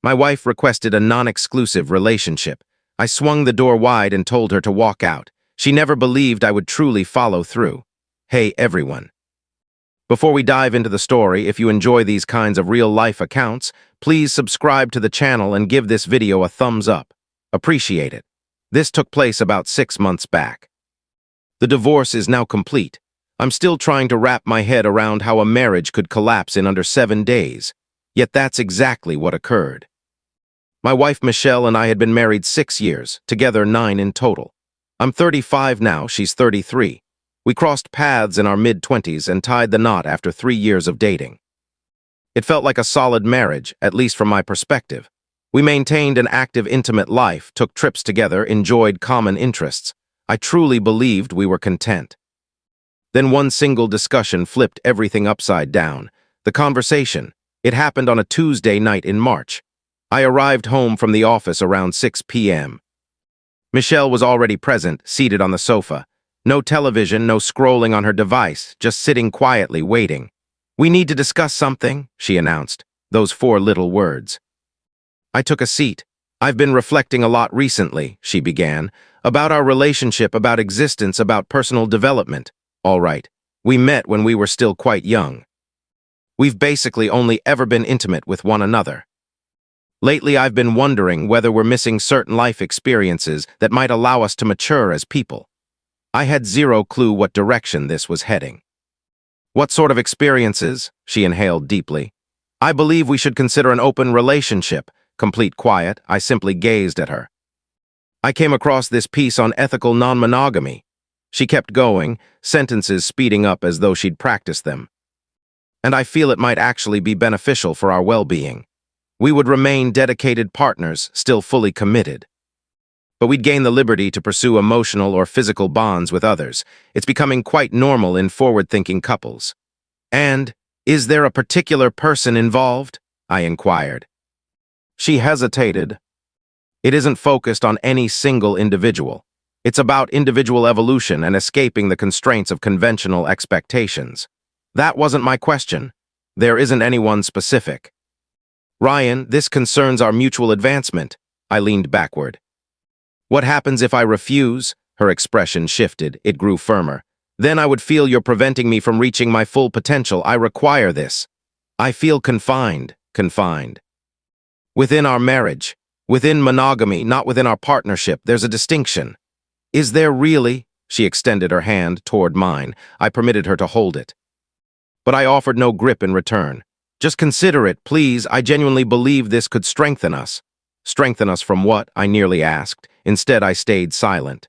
My wife requested a non-exclusive relationship. I swung the door wide and told her to walk out. She never believed I would truly follow through. Hey, everyone. Before we dive into the story, if you enjoy these kinds of real-life accounts, please subscribe to the channel and give this video a thumbs up. Appreciate it. This took place about 6 months back. The divorce is now complete. I'm still trying to wrap my head around how a marriage could collapse in under 7 days. Yet that's exactly what occurred. My wife Michelle and I had been married 6 years, together 9 in total. I'm 35 now, she's 33. We crossed paths in our mid-20s and tied the knot after 3 years of dating. It felt like a solid marriage, at least from my perspective. We maintained an active, intimate life, took trips together, enjoyed common interests. I truly believed we were content. Then one single discussion flipped everything upside down. The conversation. It happened on a Tuesday night in March. I arrived home from the office around 6 p.m. Michelle was already present, seated on the sofa. No television, no scrolling on her device, just sitting quietly, waiting. "We need to discuss something," she announced, those 4 little words. I took a seat. "I've been reflecting a lot recently," she began, "about our relationship, about existence, about personal development. All right, we met when we were still quite young. We've basically only ever been intimate with one another. Lately, I've been wondering whether we're missing certain life experiences that might allow us to mature as people." I had zero clue what direction this was heading. "What sort of experiences?" She inhaled deeply. "I believe we should consider an open relationship." Complete quiet, I simply gazed at her. "I came across this piece on ethical non-monogamy." She kept going, sentences speeding up as though she'd practiced them. "And I feel it might actually be beneficial for our well-being. We would remain dedicated partners, still fully committed. But we'd gain the liberty to pursue emotional or physical bonds with others. It's becoming quite normal in forward-thinking couples." "And, is there a particular person involved?" I inquired. She hesitated. "It isn't focused on any single individual. It's about individual evolution and escaping the constraints of conventional expectations." "That wasn't my question. There isn't anyone specific." "Ryan, this concerns our mutual advancement." I leaned backward. "What happens if I refuse?" Her expression shifted. It grew firmer. "Then I would feel you're preventing me from reaching my full potential. I require this. I feel confined. Within our marriage, within monogamy, not within our partnership, there's a distinction." "Is there really?" She extended her hand toward mine. I permitted her to hold it. But I offered no grip in return. "Just consider it, please. I genuinely believe this could strengthen us." "Strengthen us from what?" I nearly asked. Instead, I stayed silent.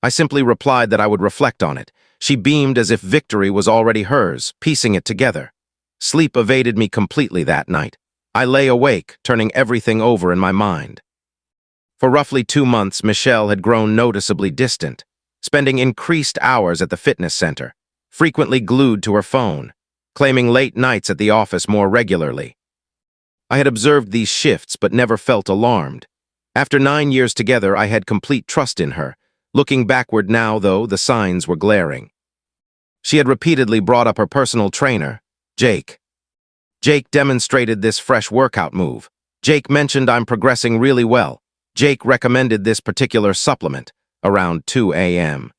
I simply replied that I would reflect on it. She beamed as if victory was already hers, piecing it together. Sleep evaded me completely that night. I lay awake, turning everything over in my mind. For roughly 2 months, Michelle had grown noticeably distant, spending increased hours at the fitness center, frequently glued to her phone, claiming late nights at the office more regularly. I had observed these shifts but never felt alarmed. After 9 years together, I had complete trust in her. Looking backward now, though, the signs were glaring. She had repeatedly brought up her personal trainer, Jake. Jake demonstrated this fresh workout move. Jake mentioned I'm progressing really well. Jake recommended this particular supplement, around 2 a.m.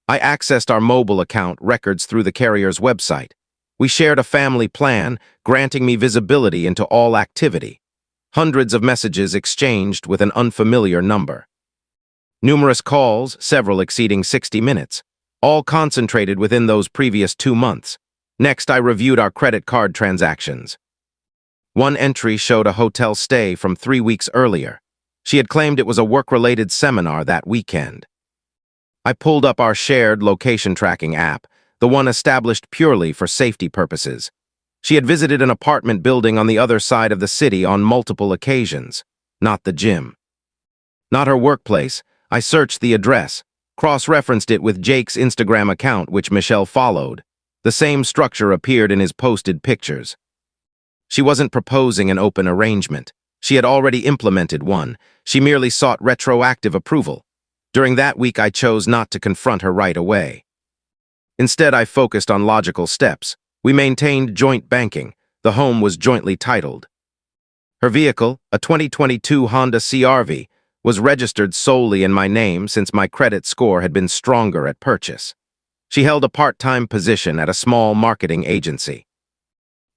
I accessed our mobile account records through the carrier's website. We shared a family plan, granting me visibility into all activity. Hundreds of messages exchanged with an unfamiliar number. Numerous calls, several exceeding 60 minutes, all concentrated within those previous 2 months. Next, I reviewed our credit card transactions. One entry showed a hotel stay from 3 weeks earlier. She had claimed it was a work-related seminar that weekend. I pulled up our shared location tracking app, the one established purely for safety purposes. She had visited an apartment building on the other side of the city on multiple occasions, not the gym. Not her workplace. I searched the address, cross-referenced it with Jake's Instagram account, which Michelle followed. The same structure appeared in his posted pictures. She wasn't proposing an open arrangement. She had already implemented one. She merely sought retroactive approval. During that week, I chose not to confront her right away. Instead, I focused on logical steps. We maintained joint banking. The home was jointly titled. Her vehicle, a 2022 Honda CR-V, was registered solely in my name since my credit score had been stronger at purchase. She held a part-time position at a small marketing agency.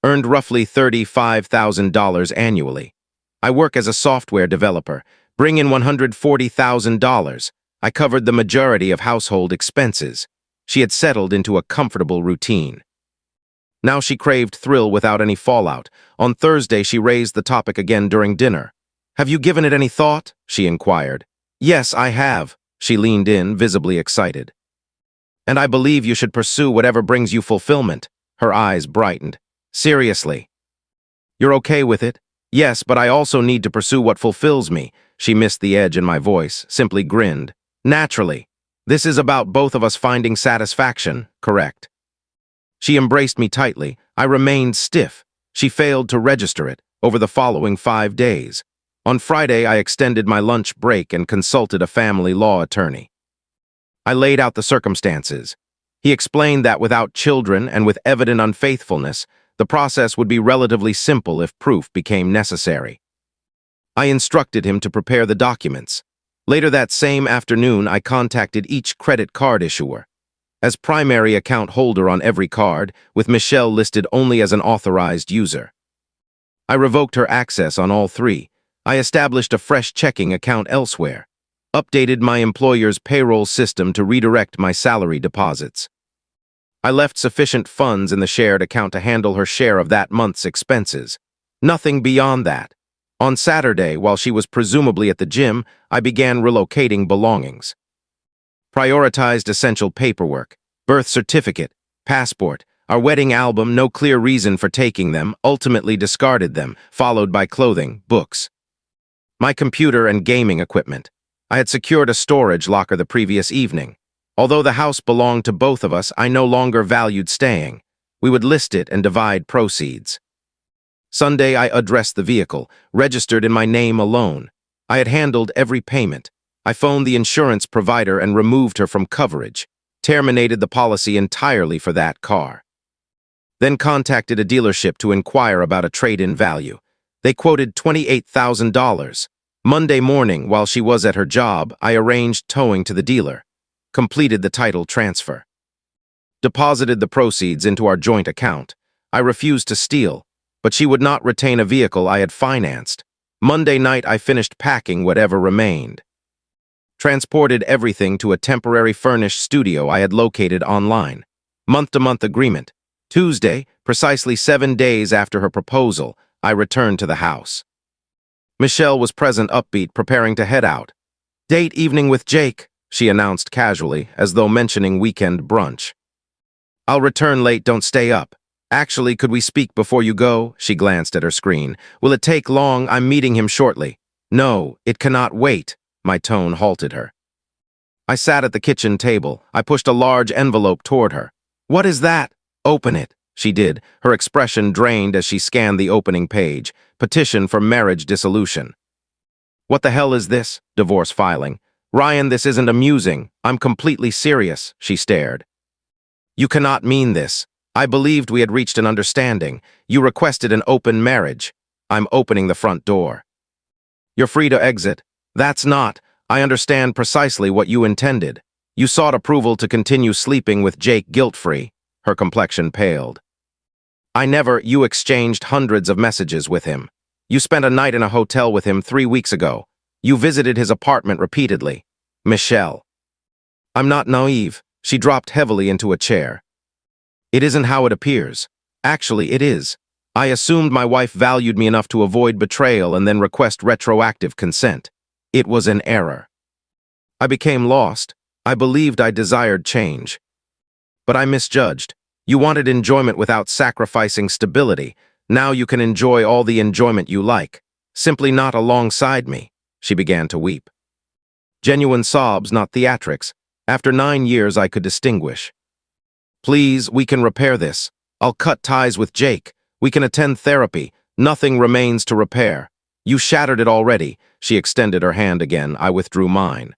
Earned roughly $35,000 annually. I work as a software developer, bring in $140,000. I covered the majority of household expenses. She had settled into a comfortable routine. Now she craved thrill without any fallout. On Thursday, she raised the topic again during dinner. "Have you given it any thought?" she inquired. "Yes, I have." She leaned in, visibly excited. "And I believe you should pursue whatever brings you fulfillment." Her eyes brightened. "Seriously. You're okay with it?" "Yes, but I also need to pursue what fulfills me." She missed the edge in my voice, simply grinned. "Naturally. This is about both of us finding satisfaction, correct?" She embraced me tightly. I remained stiff. She failed to register it over the following 5 days. On Friday, I extended my lunch break and consulted a family law attorney. I laid out the circumstances. He explained that without children and with evident unfaithfulness, the process would be relatively simple if proof became necessary. I instructed him to prepare the documents. Later that same afternoon, I contacted each credit card issuer. As primary account holder on every card, with Michelle listed only as an authorized user. I revoked her access on all 3. I established a fresh checking account elsewhere. Updated my employer's payroll system to redirect my salary deposits. I left sufficient funds in the shared account to handle her share of that month's expenses. Nothing beyond that. On Saturday, while she was presumably at the gym, I began relocating belongings. Prioritized essential paperwork, birth certificate, passport, our wedding album, no clear reason for taking them, ultimately discarded them, followed by clothing, books. My computer and gaming equipment. I had secured a storage locker the previous evening. Although the house belonged to both of us, I no longer valued staying. We would list it and divide proceeds. Sunday, I addressed the vehicle, registered in my name alone. I had handled every payment. I phoned the insurance provider and removed her from coverage, terminated the policy entirely for that car. Then contacted a dealership to inquire about a trade-in value. They quoted $28,000. Monday morning, while she was at her job, I arranged towing to the dealer, completed the title transfer, deposited the proceeds into our joint account. I refused to steal, but she would not retain a vehicle I had financed. Monday night, I finished packing whatever remained. Transported everything to a temporary furnished studio I had located online. Month-to-month agreement. Tuesday, precisely 7 days after her proposal, I returned to the house. Michelle was present, upbeat, preparing to head out. "Date evening with Jake," she announced casually, as though mentioning weekend brunch. "I'll return late, don't stay up." "Actually, could we speak before you go?" She glanced at her screen. "Will it take long? I'm meeting him shortly." "No, it cannot wait." My tone halted her. I sat at the kitchen table. I pushed a large envelope toward her. "What is that?" "Open it." She did, her expression drained as she scanned the opening page. Petition for marriage dissolution. "What the hell is this?" "Divorce filing." "Ryan, this isn't amusing. I'm completely serious." She stared. "You cannot mean this. I believed we had reached an understanding. You requested an open marriage. I'm opening the front door. You're free to exit." "That's not. I understand precisely what you intended. You sought approval to continue sleeping with Jake guilt-free." Her complexion paled. You exchanged hundreds of messages with him. You spent a night in a hotel with him 3 weeks ago. You visited his apartment repeatedly." "Michelle." "I'm not naive." She dropped heavily into a chair. "It isn't how it appears. Actually, it is. I assumed my wife valued me enough to avoid betrayal and then request retroactive consent. It was an error. I became lost. I believed I desired change. But I misjudged. You wanted enjoyment without sacrificing stability. Now you can enjoy all the enjoyment you like. Simply not alongside me." She began to weep. Genuine sobs, not theatrics. After 9 years, I could distinguish. "Please, we can repair this. I'll cut ties with Jake. We can attend therapy. Nothing remains to repair. You shattered it already." She extended her hand again. I withdrew mine.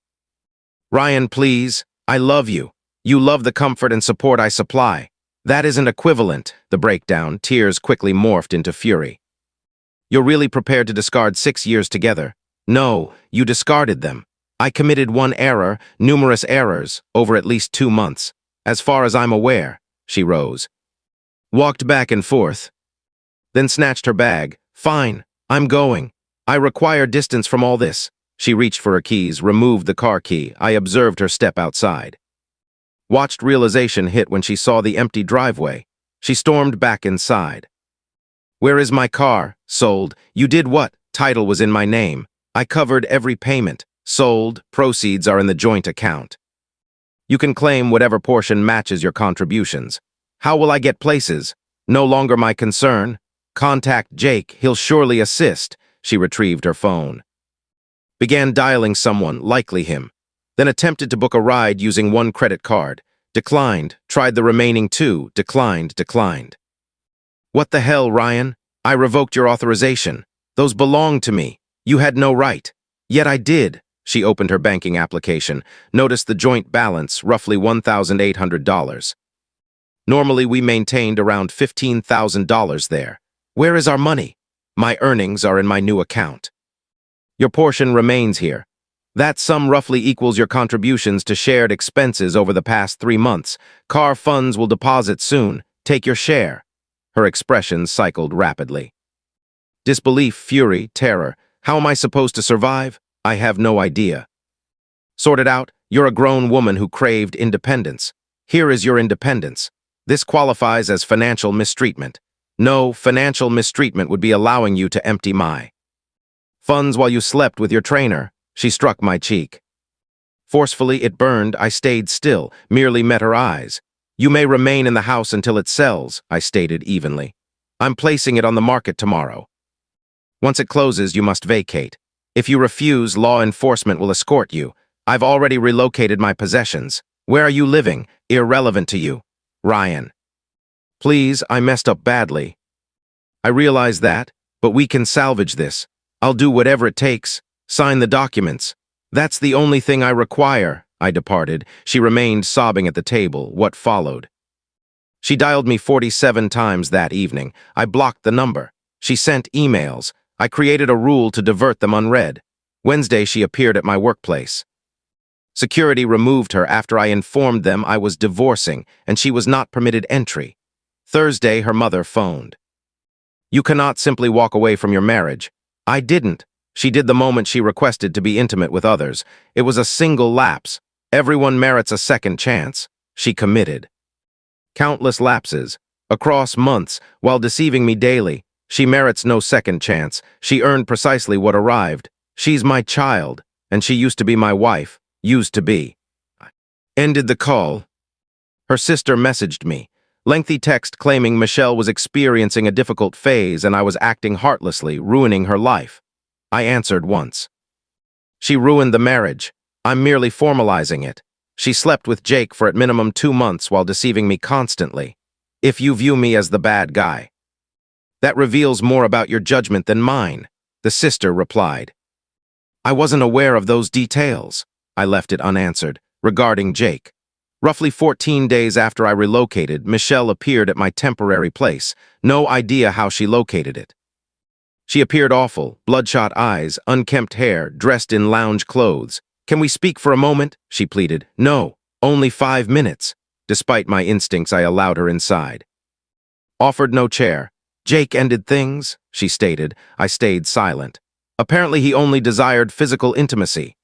"Ryan, please. I love you. You love the comfort and support I supply. That isn't equivalent." The breakdown, tears quickly morphed into fury. You're really prepared to discard 6 years together? No, you discarded them. I committed one error, numerous errors, over at least 2 months. As far as I'm aware, she rose. Walked back and forth. Then snatched her bag. Fine, I'm going. I require distance from all this. She reached for her keys, removed the car key. I observed her step outside. Watched realization hit when she saw the empty driveway. She stormed back inside. Where is my car? Sold. You did what? Title was in my name. I covered every payment. Sold. Proceeds are in the joint account. You can claim whatever portion matches your contributions. How will I get places? No longer my concern. Contact Jake. He'll surely assist. She retrieved her phone. Began dialing someone, likely him. Then attempted to book a ride using one credit card. Declined. Tried the remaining 2. Declined. What the hell, Ryan? I revoked your authorization. Those belonged to me. You had no right. Yet I did. She opened her banking application, noticed the joint balance, roughly $1,800. Normally we maintained around $15,000 there. Where is our money? My earnings are in my new account. Your portion remains here. That sum roughly equals your contributions to shared expenses over the past 3 months. Car funds will deposit soon. Take your share. Her expressions cycled rapidly. Disbelief, fury, terror. How am I supposed to survive? I have no idea. Sort it out. You're a grown woman who craved independence. Here is your independence. This qualifies as financial mistreatment. No, financial mistreatment would be allowing you to empty my funds while you slept with your trainer. She struck my cheek. Forcefully, it burned. I stayed still, merely met her eyes. You may remain in the house until it sells, I stated evenly. I'm placing it on the market tomorrow. Once it closes, you must vacate. If you refuse, law enforcement will escort you. I've already relocated my possessions. Where are you living? Irrelevant to you. Ryan. Please, I messed up badly. I realize that, but we can salvage this. I'll do whatever it takes. Sign the documents. That's the only thing I require. I departed. She remained sobbing at the table. What followed? She dialed me 47 times that evening. I blocked the number. She sent emails. I created a rule to divert them unread. Wednesday, she appeared at my workplace. Security removed her after I informed them I was divorcing and she was not permitted entry. Thursday, her mother phoned. You cannot simply walk away from your marriage. I didn't. She did the moment she requested to be intimate with others. It was a single lapse. Everyone merits a second chance. She committed. Countless lapses. Across months, while deceiving me daily. She merits no second chance. She earned precisely what arrived. She's my child, and she used to be my wife. Used to be. Ended the call. Her sister messaged me. Lengthy text claiming Michelle was experiencing a difficult phase and I was acting heartlessly, ruining her life. I answered once. She ruined the marriage. I'm merely formalizing it. She slept with Jake for at minimum 2 months while deceiving me constantly. If you view me as the bad guy. That reveals more about your judgment than mine, the sister replied. I wasn't aware of those details. I left it unanswered. Regarding Jake. Roughly 14 days after I relocated, Michelle appeared at my temporary place. No idea how she located it. She appeared awful, bloodshot eyes, unkempt hair, dressed in lounge clothes. Can we speak for a moment? She pleaded. No, only 5 minutes. Despite my instincts, I allowed her inside. Offered no chair. Jake ended things, she stated. I stayed silent. Apparently he only desired physical intimacy.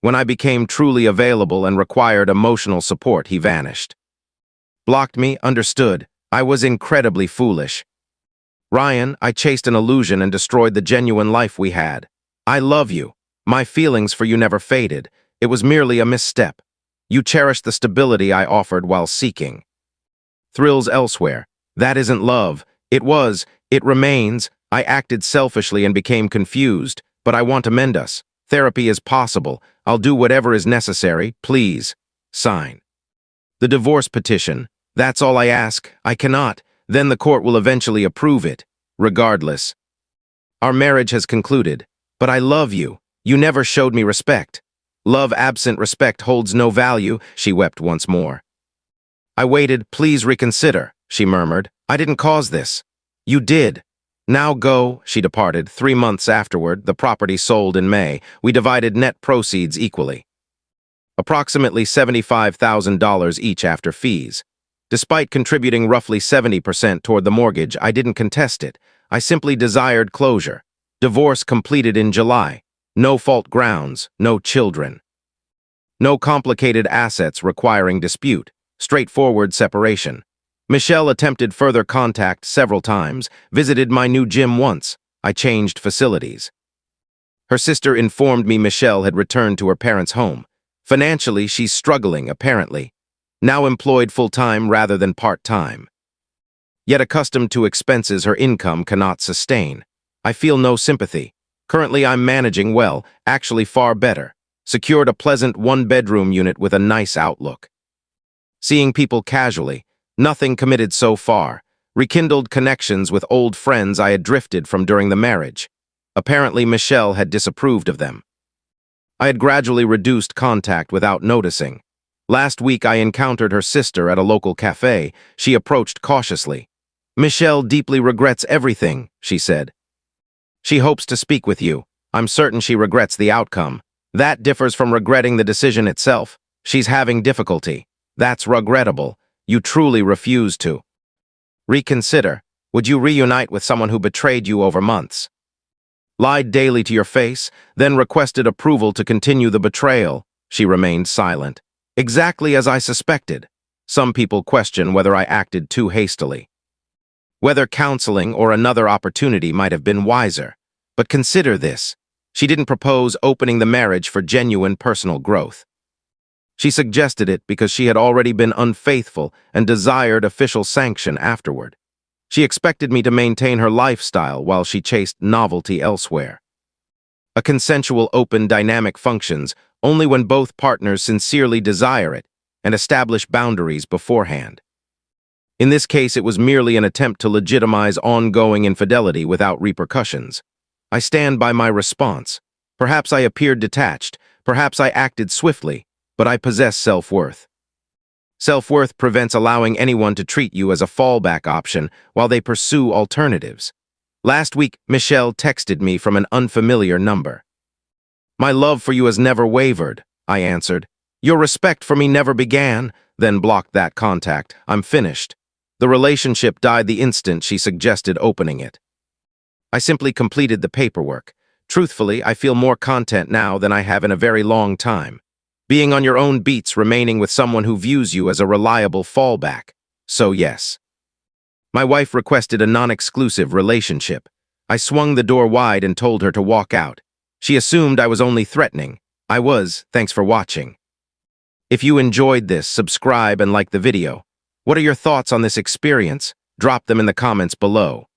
When I became truly available and required emotional support, he vanished. Blocked me, understood. I was incredibly foolish. Ryan, I chased an illusion and destroyed the genuine life we had. I love you. My feelings for you never faded. It was merely a misstep. You cherished the stability I offered while seeking. Thrills elsewhere. That isn't love. It remains. I acted selfishly and became confused, but I want to mend us. Therapy is possible. I'll do whatever is necessary. Please. Sign. The divorce petition. That's all I ask. I cannot. Then the court will eventually approve it. Regardless. Our marriage has concluded. But I love you. You never showed me respect. Love absent respect holds no value, she wept once more. I waited. Please reconsider, she murmured. I didn't cause this. You did. Now go, she departed. 3 months afterward, the property sold in May. We divided net proceeds equally. Approximately $75,000 each after fees. Despite contributing roughly 70% toward the mortgage, I didn't contest it. I simply desired closure. Divorce completed in July. No fault grounds, no children. No complicated assets requiring dispute. Straightforward separation. Michelle attempted further contact several times, visited my new gym once. I changed facilities. Her sister informed me Michelle had returned to her parents' home. Financially, she's struggling, apparently. Now employed full-time rather than part-time. Yet accustomed to expenses her income cannot sustain. I feel no sympathy. Currently, I'm managing well, actually far better. Secured a pleasant one-bedroom unit with a nice outlook. Seeing people casually, nothing committed so far. Rekindled connections with old friends I had drifted from during the marriage. Apparently, Michelle had disapproved of them. I had gradually reduced contact without noticing. Last week, I encountered her sister at a local cafe. She approached cautiously. "Michelle deeply regrets everything," she said. "She hopes to speak with you. I'm certain she regrets the outcome. That differs from regretting the decision itself. She's having difficulty. That's regrettable. You truly refuse to reconsider. Would you reunite with someone who betrayed you over months? Lied daily to your face, then requested approval to continue the betrayal." She remained silent. "Exactly as I suspected. Some people question whether I acted too hastily. Whether counseling or another opportunity might have been wiser. But consider this. She didn't propose opening the marriage for genuine personal growth. She suggested it because she had already been unfaithful and desired official sanction afterward. She expected me to maintain her lifestyle while she chased novelty elsewhere. A consensual open dynamic functions only when both partners sincerely desire it and establish boundaries beforehand. In this case, it was merely an attempt to legitimize ongoing infidelity without repercussions. I stand by my response. Perhaps I appeared detached, perhaps I acted swiftly, but I possess self-worth. Self-worth prevents allowing anyone to treat you as a fallback option while they pursue alternatives. Last week, Michelle texted me from an unfamiliar number. "My love for you has never wavered," I answered. "Your respect for me never began," then blocked that contact. I'm finished. The relationship died the instant she suggested opening it. I simply completed the paperwork. Truthfully, I feel more content now than I have in a very long time. Being on your own beats, remaining with someone who views you as a reliable fallback. So yes. My wife requested a non-exclusive relationship. I swung the door wide and told her to walk out. She assumed I was only threatening. I was. Thanks for watching. If you enjoyed this, subscribe and like the video. What are your thoughts on this experience? Drop them in the comments below.